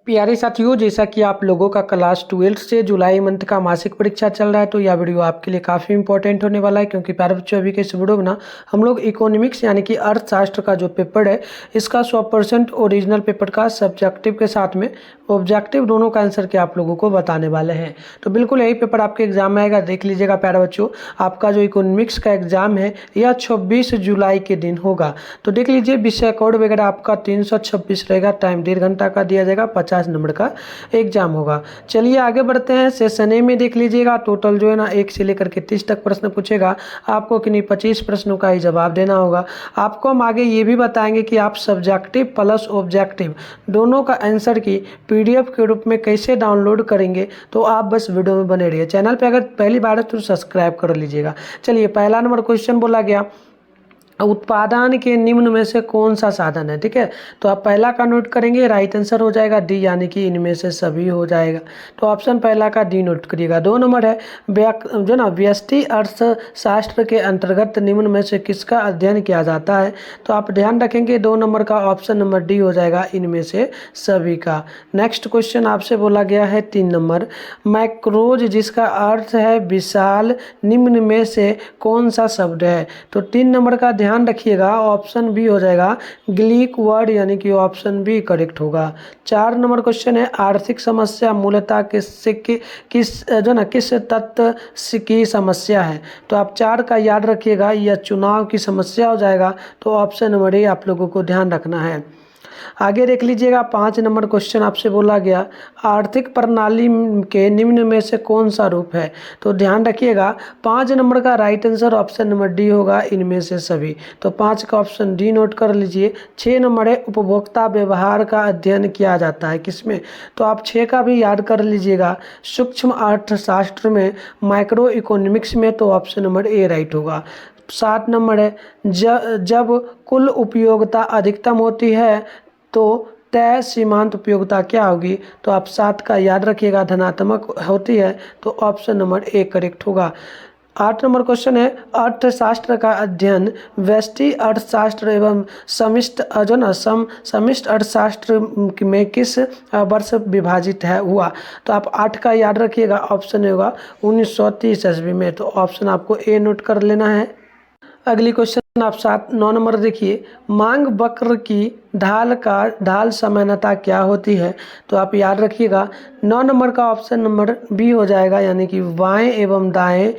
प्यारे साथियों, जैसा कि आप लोगों का क्लास 12 से जुलाई मंथ का मासिक परीक्षा चल रहा है, तो यह वीडियो आपके लिए काफ़ी इंपॉर्टेंट होने वाला है। क्योंकि प्यारे बच्चों, अभी के इस वीडियो में ना हम लोग इकोनॉमिक्स यानी कि अर्थशास्त्र का जो पेपर है, इसका 100% ओरिजिनल पेपर का सब्जेक्टिव के साथ में ऑब्जेक्टिव दोनों का आंसर के आप लोगों को बताने वाले हैं। तो बिल्कुल यही पेपर आपके एग्जाम में आएगा। देख लीजिएगा प्यारे बच्चों, आपका जो इकोनॉमिक्स का एग्जाम है यह 26 जुलाई के दिन होगा। तो देख लीजिए, विषय कोड वगैरह आपका 326 रहेगा। टाइम 1.5 घंटा का दिया जाएगा। 50 नंबर का एग्जाम होगा। चलिए आगे बढ़ते हैं। सेशन ए में देख लीजिएगा, टोटल जो है ना 1 से लेकर के 30 तक प्रश्न पूछेगा। आपको किन्हीं 25 प्रश्नों का ही जवाब देना होगा। आपको हम आगे ये भी बताएंगे कि आप सब्जेक्टिव प्लस ऑब्जेक्टिव दोनों का आंसर की पीडीएफ के रूप में कैसे डाउनलोड करेंगे। तो आप बस वीडियो में बने रहिए। चैनल पे अगर पहली बार है तो सब्सक्राइब कर लीजिएगा। चलिए, पहला नंबर क्वेश्चन बोला गया, उत्पादन के निम्न में से कौन सा साधन है। ठीक है, तो आप पहला का नोट करेंगे, राइट आंसर हो जाएगा डी, यानी कि इनमें से सभी हो जाएगा। तो ऑप्शन पहला का डी नोट करिएगा। 2 नंबर है, जो ना व्यष्टि अर्थशास्त्र के अंतर्गत निम्न में से किसका अध्ययन किया जाता है। तो आप ध्यान रखेंगे 2 नंबर का ऑप्शन नंबर डी हो जाएगा, इनमें से सभी का। नेक्स्ट क्वेश्चन आपसे बोला गया है 3 नंबर, मैक्रोज जिसका अर्थ है विशाल, निम्न में से कौन सा शब्द है। तो 3 नंबर का ध्यान रखिएगा, ऑप्शन बी हो जाएगा ग्रीक वर्ड, यानी कि ऑप्शन बी करेक्ट होगा। 4 नंबर क्वेश्चन है, आर्थिक समस्या मूलतः किस तत्व की समस्या है। तो आप 4 का याद रखिएगा, यह चुनाव की समस्या हो जाएगा। तो ऑप्शन नंबर ए आप लोगों को ध्यान रखना है। आगे देख लीजिएगा, 5 नंबर क्वेश्चन आपसे बोला गया, आर्थिक प्रणाली के निम्न में से कौन सा रूप है। तो ध्यान रखिएगा 5 नंबर का right answer option number D होगा, इनमें से सभी। तो 5 का ऑप्शन डी नोट कर लीजिए। 6 नंबर है, उपभोक्ता व्यवहार का अध्ययन किया जाता है किसमें। तो आप 6 का भी याद कर लीजिएगा, सूक्ष्म अर्थशास्त्र में, माइक्रो इकोनॉमिक्स में। तो ऑप्शन नंबर ए राइट होगा। 7 नंबर है, जब कुल उपयोगिता अधिकतम होती है तो तय सीमांत उपयोगिता क्या होगी। तो आप 7 का याद रखिएगा, धनात्मक होती है। तो ऑप्शन नंबर ए करेक्ट होगा। 8 नंबर क्वेश्चन है, अर्थशास्त्र का अध्ययन व्यष्टि अर्थशास्त्र एवं समिष्ट समिष्ट अर्थशास्त्र में किस वर्ष विभाजित है हुआ। तो आप 8 का याद रखिएगा, ऑप्शन होगा 1930 ईस्वी में। तो ऑप्शन आपको ए नोट कर लेना है। अगली क्वेश्चन आप 9 नंबर देखिए, मांग वक्र की ढाल समानता क्या होती है। तो आप याद रखिएगा 9 नंबर का ऑप्शन नंबर बी हो जाएगा, यानी कि बाएं एवं दाएं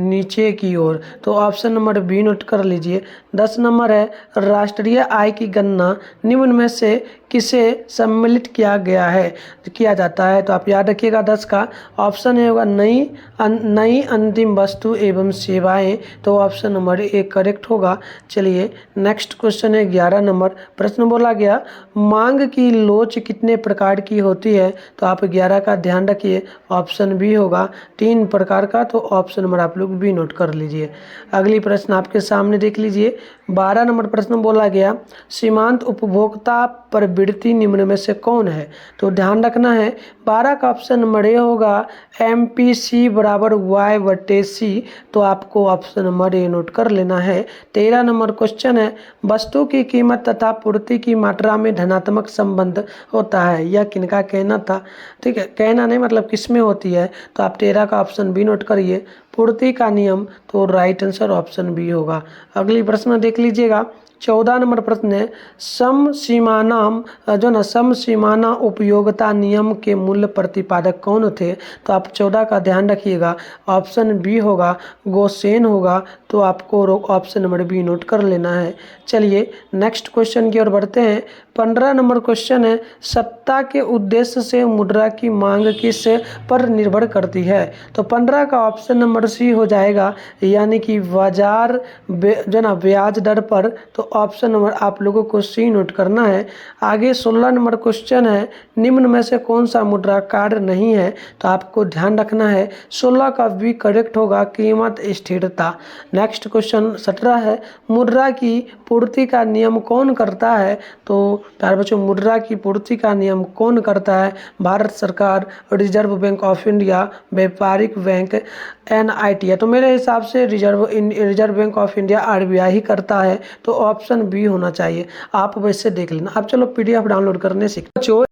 नीचे की ओर। तो ऑप्शन नंबर बी नोट कर लीजिए। 10 नंबर है, राष्ट्रीय आय की गणना निम्न में से किसे सम्मिलित किया जाता है। तो आप याद रखिएगा 10 का ऑप्शन होगा नई अंतिम वस्तु एवं सेवाएं। तो ऑप्शन नंबर ए करेक्ट होगा। चलिए नेक्स्ट क्वेश्चन है 11 नंबर, प्रश्न बोला गया, मांग की लोच कितने प्रकार की होती है। तो आप 11 का ध्यान रखिए, ऑप्शन बी होगा 3 प्रकार का। तो ऑप्शन नंबर आप लोग बी नोट कर लीजिए। अगली प्रश्न आपके सामने देख लीजिए, 12 नंबर प्रश्न बोला गया, सीमांत उपभोक्ता प्रवृत्ति निम्न में से कौन है। तो ध्यान रखना है 12 का ऑप्शन नंबर ए होगा, MPC बराबर Y/C। तो आपको ऑप्शन नंबर ए नोट कर लेना है। 13 नंबर क्वेश्चन है, वस्तु की कीमत तथा पूर्ति की मात्रा में धनात्मक संबंध होता है, यह किनका कहना था। ठीक है, कहना नहीं मतलब किसमें होती है। तो आप 13 का ऑप्शन बी नोट करिए, पूर्ति का नियम। तो राइट आंसर ऑप्शन बी होगा। अगली प्रश्न देख लीजिएगा, 14 नंबर प्रश्न है, समसीमाना उपयोगिता नियम के मूल प्रतिपादक कौन थे। तो आप 14 का ध्यान रखिएगा, ऑप्शन बी होगा गोसेन होगा। तो आपको ऑप्शन नंबर बी नोट कर लेना है। चलिए नेक्स्ट क्वेश्चन की ओर बढ़ते हैं। 15 नंबर क्वेश्चन है, सत्ता के उद्देश्य से मुद्रा की मांग किस पर निर्भर करती है। तो 15 का ऑप्शन नंबर सी हो जाएगा, यानी कि बाजार ब्याज दर पर। तो ऑप्शन नंबर आप लोगों को सी नोट करना है। आगे 16 नंबर क्वेश्चन है, निम्न में से कौन सा मुद्रा कार्य नहीं है। तो आपको ध्यान रखना है 16 का बी करेक्ट होगा, कीमत स्थिरता। नेक्स्ट क्वेश्चन 17 है, मुद्रा की पूर्ति का नियम कौन करता है। तो प्यारे बच्चों, मुद्रा की पूर्ति का नियम कौन करता है। भारत सरकार, रिजर्व बैंक ऑफ इंडिया, व्यापारिक बैंक, NIT है। तो मेरे हिसाब से reserve bank of India RBI ही करता है। तो ऑप्शन बी होना चाहिए। आप वैसे देख लेना। अब चलो PDF डाउनलोड करने सीखते।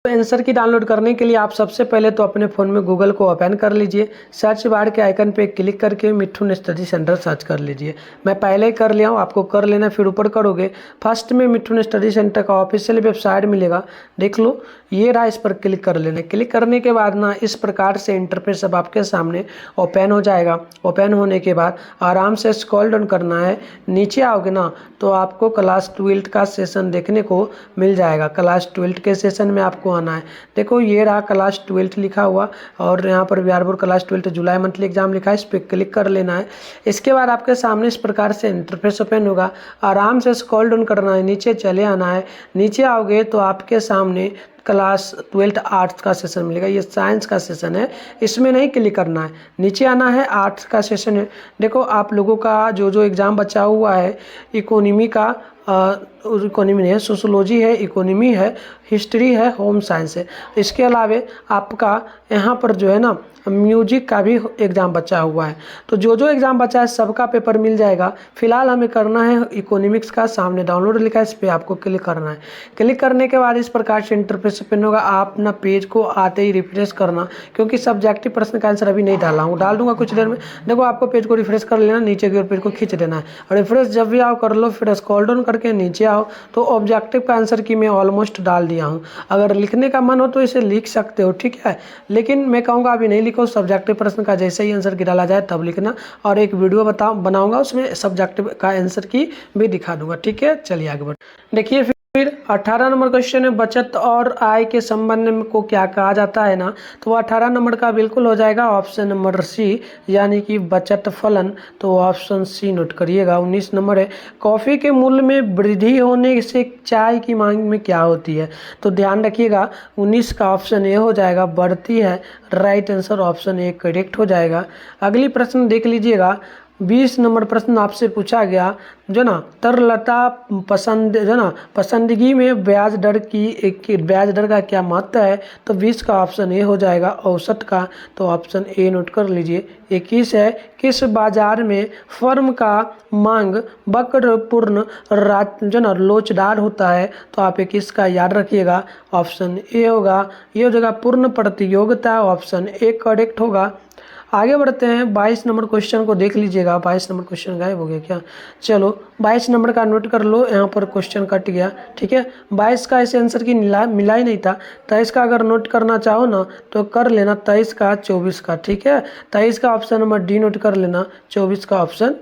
आंसर की डाउनलोड करने के लिए आप सबसे पहले तो अपने फ़ोन में गूगल को ओपन कर लीजिए। सर्च बार के आइकन पे क्लिक करके मिठुन स्टडी सेंटर सर्च कर लीजिए। मैं पहले ही कर लिया हूँ, आपको कर लेना। फिर ऊपर करोगे, फर्स्ट में मिठुन स्टडी सेंटर का ऑफिशियल वेबसाइट मिलेगा, देख लो, ये रहा। इस पर क्लिक कर लेना। क्लिक करने के बाद ना इस प्रकार से इंटरफेस अब आपके सामने ओपन हो जाएगा। ओपन होने के बाद आराम से स्क्रॉल डाउन करना है। नीचे आओगे ना तो आपको क्लास 12 का सेशन देखने को मिल जाएगा। क्लास 12 के सेशन में आपको आना है। देखो ये रहा क्लास 12 लिखा हुआ, और यहाँ पर बिहारपुर क्लास 12 जुलाई मंथली एग्जाम लिखा है। इस पर क्लिक कर लेना है। इसके बाद आपके सामने इस प्रकार से इंटरफेस ओपन होगा। आराम से स्क्रॉल डाउन करना है, नीचे चले आना है। नीचे आओगे तो आपके सामने क्लास 12 आर्ट्स का सेशन मिलेगा। ये साइंस का सेशन है, इसमें नहीं क्लिक करना है, नीचे आना है। आर्ट्स का सेशन है। देखो आप लोगों का जो एग्ज़ाम बचा हुआ है, इकोनॉमी का, इकोनॉमी नहीं है, सोशोलॉजी है, इकोनॉमी है, हिस्ट्री है, होम साइंस है। इसके अलावे आपका यहाँ पर जो है ना म्यूजिक का भी एग्ज़ाम बचा हुआ है। तो जो एग्ज़ाम बचा है सबका पेपर मिल जाएगा। फिलहाल हमें करना है इकोनॉमिक्स का। सामने डाउनलोड लिखा है, इस पर आपको क्लिक करना है। क्लिक करने के बाद इस प्रकार से इंटरफेस ओपन होगा। आप ना पेज को आते ही रिफ्रेश करना, क्योंकि सब्जेक्टिव प्रश्न का आंसर अभी नहीं डाला हूँ, डाल दूंगा कुछ देर में। देखो आपको पेज को रिफ्रेश कर लेना, नीचे की ओर पेज को खींच देना है। और रिफ्रेश जब भी आओ कर लो, फिर स्क्रॉल डाउन करके नीचे आओ तो ऑब्जेक्टिव का आंसर की मैं ऑलमोस्ट डाल दिया हूँ। अगर लिखने का मन हो तो इसे लिख सकते हो, ठीक है, लेकिन मैं कहूँगा अभी नहीं लिखो। सब्जेक्टिव प्रश्न का जैसे ही आंसर की डाला जाए तब लिखना। और एक वीडियो बनाऊंगा, उसमें सब्जेक्टिव का आंसर की भी दिखा दूंगा, ठीक है। चलिए आगे बढ़। देखिए फिर 18 नंबर क्वेश्चन है, बचत और आय के संबंध में को क्या कहा जाता है ना, तो वो 18 नंबर का बिल्कुल हो जाएगा ऑप्शन नंबर सी, यानी कि बचत फलन। तो ऑप्शन सी नोट करिएगा। 19 नंबर है, कॉफ़ी के मूल्य में वृद्धि होने से चाय की मांग में क्या होती है, तो ध्यान रखिएगा 19 का ऑप्शन ए हो जाएगा, बढ़ती है। Right answer option A correct हो जाएगा। अगली प्रश्न देख लीजिएगा। 20 नंबर प्रश्न आपसे पूछा गया जो ना तरलता पसंद जो ना पसंदगी में ब्याज दर ब्याज दर का क्या महत्व है, तो 20 का ऑप्शन ए हो जाएगा, औसत का। तो ऑप्शन ए नोट कर लीजिए। 21 है, किस बाजार में फर्म का मांग वक्रपूर्ण जो ना लोचदार होता है, तो आप 21 का याद रखिएगा, ऑप्शन ए होगा। ये हो जाएगा पूर्ण प्रतियोगिता, ऑप्शन ए करेक्ट होगा। आगे बढ़ते हैं। 22 नंबर क्वेश्चन को देख लीजिएगा। 22 नंबर क्वेश्चन गायब हो गया क्या, चलो 22 नंबर का नोट कर लो, यहाँ पर क्वेश्चन कट गया, ठीक है। 22 का इसे आंसर की मिला ही नहीं था। 23 का अगर नोट करना चाहो ना तो कर लेना, 23 का 24 का, ठीक है। 23 का ऑप्शन नंबर डी नोट कर लेना, 24 का ऑप्शन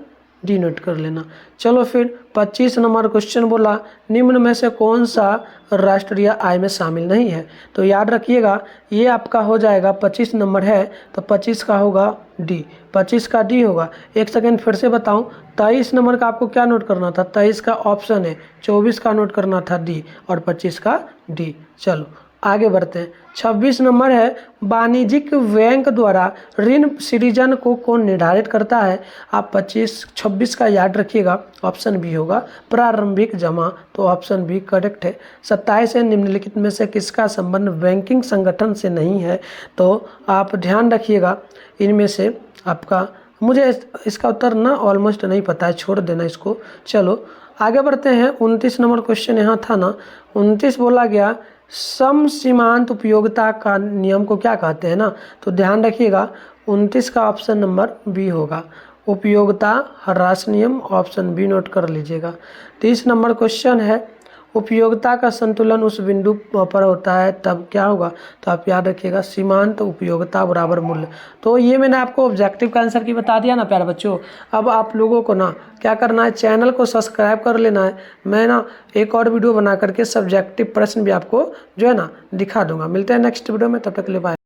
डी नोट कर लेना। चलो फिर 25 नंबर क्वेश्चन बोला, निम्न में से कौन सा राष्ट्रीय आय में शामिल नहीं है, तो याद रखिएगा ये आपका हो जाएगा 25 नंबर है, तो 25 का होगा डी, 25 का डी होगा। एक सेकेंड फिर से बताऊं, 23 नंबर का आपको क्या नोट करना था, 23 का ऑप्शन है, 24 का नोट करना था डी, और 25 का डी। चलो आगे बढ़ते हैं। 26 नंबर है, वाणिज्यिक बैंक द्वारा ऋण सृजन को कौन निर्धारित करता है, आप 26 का याद रखिएगा, ऑप्शन बी होगा, प्रारंभिक जमा। तो ऑप्शन बी करेक्ट है। 27 है, निम्नलिखित में से किसका संबंध बैंकिंग संगठन से नहीं है, तो आप ध्यान रखिएगा इनमें से आपका, मुझे इसका उत्तर ना ऑलमोस्ट नहीं पता है, छोड़ देना इसको। चलो आगे बढ़ते हैं। 29 नंबर क्वेश्चन यहाँ था ना, 29 बोला गया सम सीमांत उपयोगिता का नियम को क्या कहते हैं ना, तो ध्यान रखिएगा 29 का ऑप्शन नंबर बी होगा, उपयोगिता ह्रास नियम, ऑप्शन बी नोट कर लीजिएगा। 30 नंबर क्वेश्चन है, उपयोगिता का संतुलन उस बिंदु पर होता है तब क्या होगा, तो आप याद रखिएगा सीमांत उपयोगिता बराबर मूल्य। तो ये मैंने आपको ऑब्जेक्टिव का आंसर की बता दिया ना प्यारे बच्चों। अब आप लोगों को ना क्या करना है, चैनल को सब्सक्राइब कर लेना है। मैं ना एक और वीडियो बना करके सब्जेक्टिव प्रश्न भी आपको जो है ना दिखा दूंगा। मिलते हैं नेक्स्ट वीडियो में, तब तक के लिए बाय।